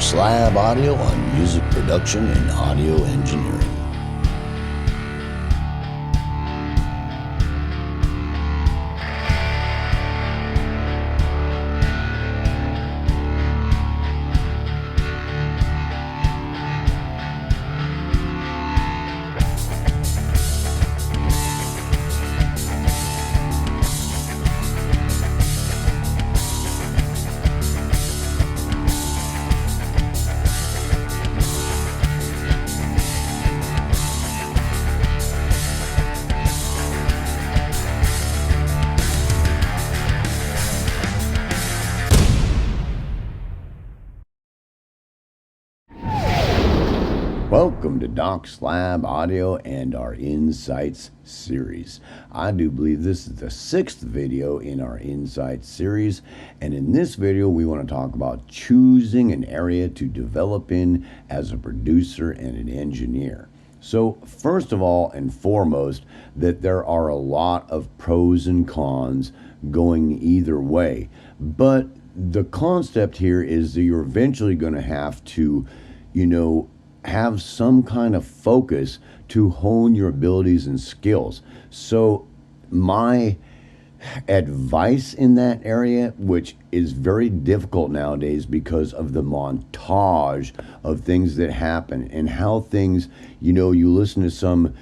Doc Slab Audio on music production and audio engineering. Welcome to Doc Slab Audio and our Insights series. I do believe this is the 6th video in our Insights series, and in this video we want to talk about choosing an area to develop in as a producer and an engineer. So first of all and foremost, that there are a lot of pros and cons going either way, but the concept here is that you're eventually going to have to, have some kind of focus to hone your abilities and skills. So my advice in that area, which is very difficult nowadays because of the montage of things that happen and how things, you listen to some,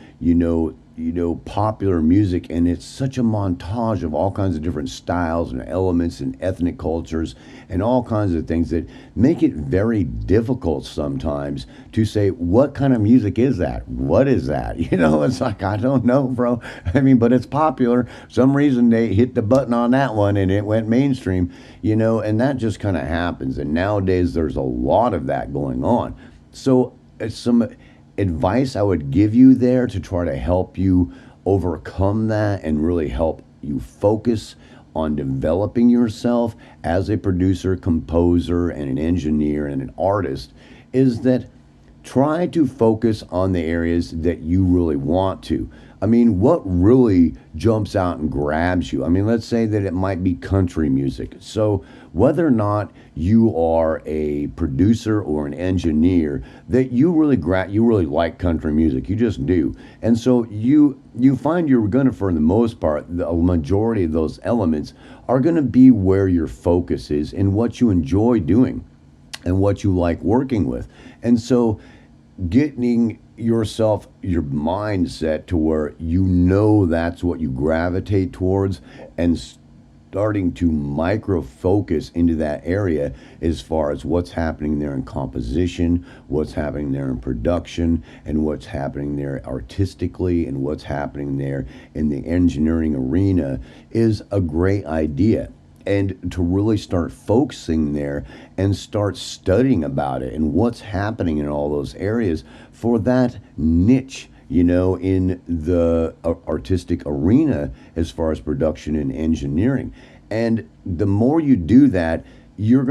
popular music, and it's such a montage of all kinds of different styles and elements and ethnic cultures and all kinds of things that make it very difficult sometimes to say, what kind of music is that? What is that? It's like, I don't know, bro. But it's popular. Some reason they hit the button on that one and it went mainstream, and that just kind of happens. And nowadays there's a lot of that going on. So some advice I would give you there to try to help you overcome that and really help you focus on developing yourself as a producer, composer, and an engineer and an artist is that try to focus on the areas that you really want to. What really jumps out and grabs you? Let's say that it might be country music. So whether or not you are a producer or an engineer, that you really like country music, you just do. And so you find you're going to, for the most part, the majority of those elements are going to be where your focus is and what you enjoy doing and what you like working with. And so getting your mindset to where that's what you gravitate towards and starting to micro focus into that area as far as what's happening there in composition, what's happening there in production, and what's happening there artistically, and what's happening there in the engineering arena is a great idea. And to really start focusing there and start studying about it and what's happening in all those areas for that niche, in the artistic arena as far as production and engineering. And the more you do that, you're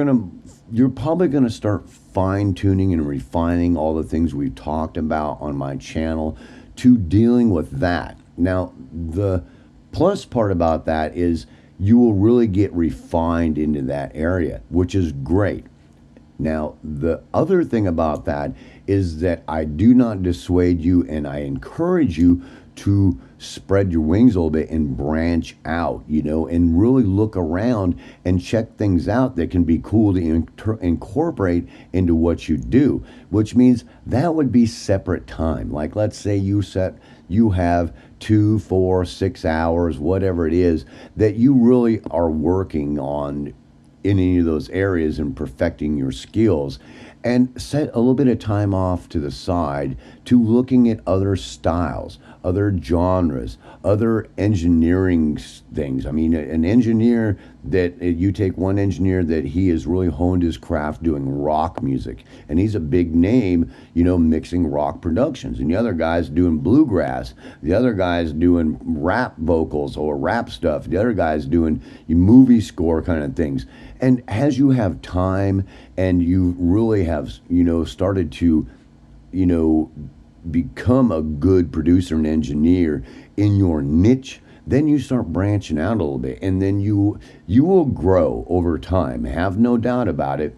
probably going to start fine-tuning and refining all the things we've talked about on my channel to dealing with that. Now, the plus part about that is you will really get refined into that area, which is great. Now, the other thing about that is that I do not dissuade you, and I encourage you to spread your wings a little bit and branch out, and really look around and check things out that can be cool to incorporate into what you do, which means that would be separate time. Like, let's say you have 2, 4, 6 hours, whatever it is, that you really are working on in any of those areas and perfecting your skills, and set a little bit of time off to the side to looking at other styles, other genres, other engineering things. An engineer that you take one engineer that he has really honed his craft doing rock music, and he's a big name, mixing rock productions, and the other guy's doing bluegrass, the other guy's doing rap vocals or rap stuff, the other guy's doing movie score kind of things. And as you have time and you really have, started to, become a good producer and engineer in your niche, then you start branching out a little bit, and then you will grow over time. Have no doubt about it.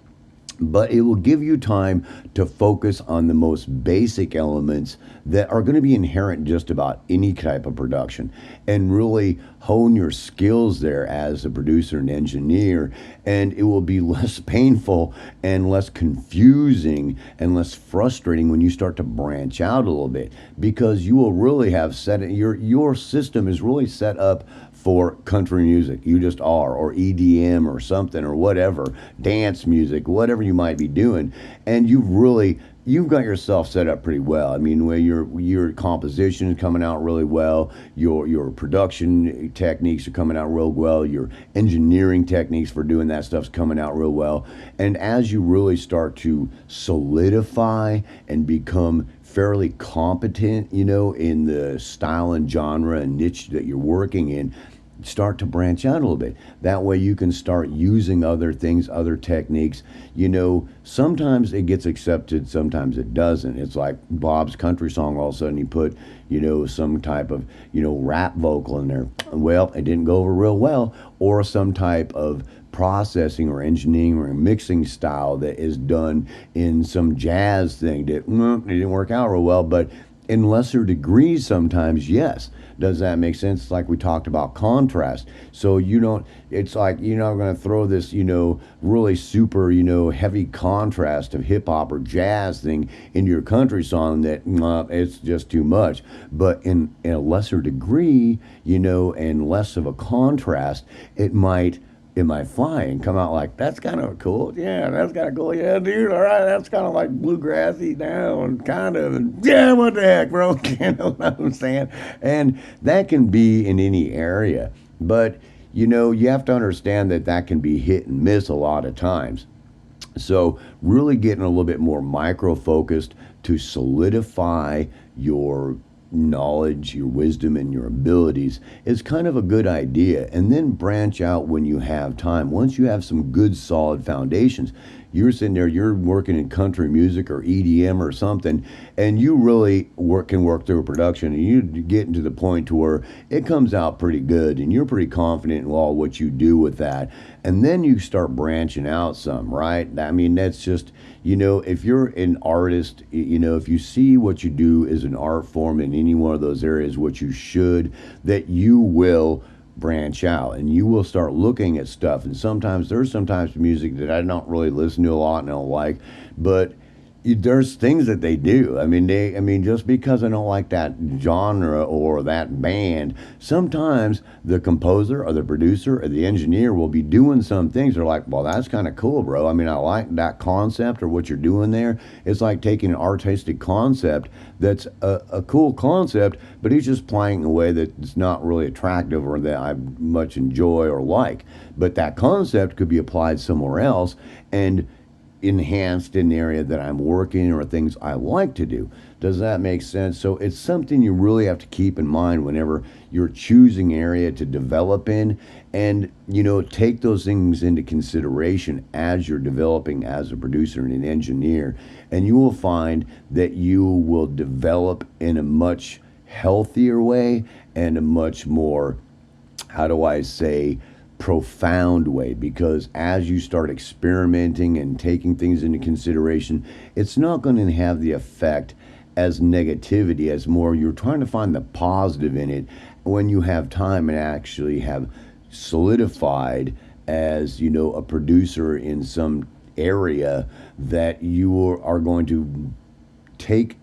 but it will give you time to focus on the most basic elements that are going to be inherent in just about any type of production, and really hone your skills there as a producer and engineer. And it will be less painful and less confusing and less frustrating when you start to branch out a little bit, because you will really have set it, your system is really set up for country music. You just are, or EDM or something, or whatever, dance music, whatever you might be doing. And you've got yourself set up pretty well. I mean, where your composition is coming out really well, your production techniques are coming out real well, your engineering techniques for doing that stuff's coming out real well. And as you really start to solidify and become fairly competent, in the style and genre and niche that you're working in, start to branch out a little bit. That way you can start using other things, other techniques. Sometimes it gets accepted, sometimes it doesn't. It's like Bob's country song, all of a sudden he put, some type of, rap vocal in there. Well, it didn't go over real well. Or some type of processing or engineering or mixing style that is done in some jazz thing that it didn't work out real well. But in lesser degrees sometimes, yes. Does that make sense? Like we talked about contrast. So it's like you're not going to throw this, really super, heavy contrast of hip hop or jazz thing into your country song that it's just too much. But in a lesser degree, and less of a contrast, it might fly and come out like, that's kind of cool. Yeah, that's kind of cool. Yeah, dude, all right, that's kind of like bluegrassy now and kind of, and yeah, what the heck, bro? You know what I'm saying? And that can be in any area. But, you have to understand that can be hit and miss a lot of times. So really getting a little bit more micro-focused to solidify your knowledge, your wisdom, and your abilities is kind of a good idea. And then branch out when you have time. Once you have some good solid foundations, you're sitting there, you're working in country music or EDM or something, and you really can work through a production, and you get to the point to where it comes out pretty good and you're pretty confident in all what you do with that. And then you start branching out some, right? I mean, that's just, if you're an artist, if you see what you do as an art form in any one of those areas, what you should, that you will branch out and you will start looking at stuff. And there's some types of music that I don't really listen to a lot and I don't like, but there's things that they do. I mean, just because I don't like that genre or that band, sometimes the composer or the producer or the engineer will be doing some things. They're like, well, that's kind of cool, bro. I mean, I like that concept or what you're doing there. It's like taking an artistic concept that's a cool concept, but he's just playing in a way that's not really attractive or that I much enjoy or like. But that concept could be applied somewhere else and enhanced in the area that I'm working or things I like to do. Does that make sense? So it's something you really have to keep in mind whenever you're choosing area to develop in, and take those things into consideration as you're developing as a producer and an engineer, and you will find that you will develop in a much healthier way and a much more, how do I say, profound way, because as you start experimenting and taking things into consideration, it's not going to have the effect as negativity, as more you're trying to find the positive in it when you have time and actually have solidified as a producer in some area that you are going to take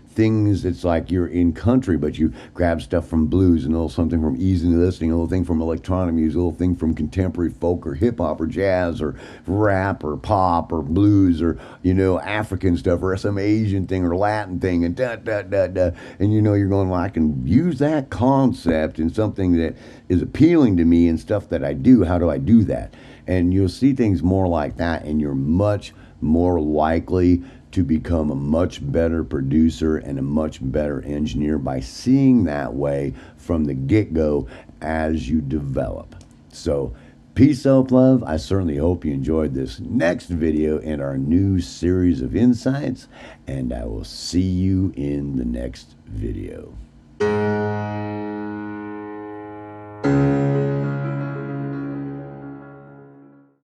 things. It's like you're in country, but you grab stuff from blues, and a little something from easy listening, a little thing from electronic music, a little thing from contemporary folk or hip hop or jazz or rap or pop or blues or African stuff or some Asian thing or Latin thing, and and you're going, well, I can use that concept in something that is appealing to me and stuff that I do. How do I do that? And you'll see things more like that, and you're much more likely to become a much better producer and a much better engineer by seeing that way from the get-go as you develop. So, peace, self-love. I certainly hope you enjoyed this next video in our new series of insights, and I will see you in the next video.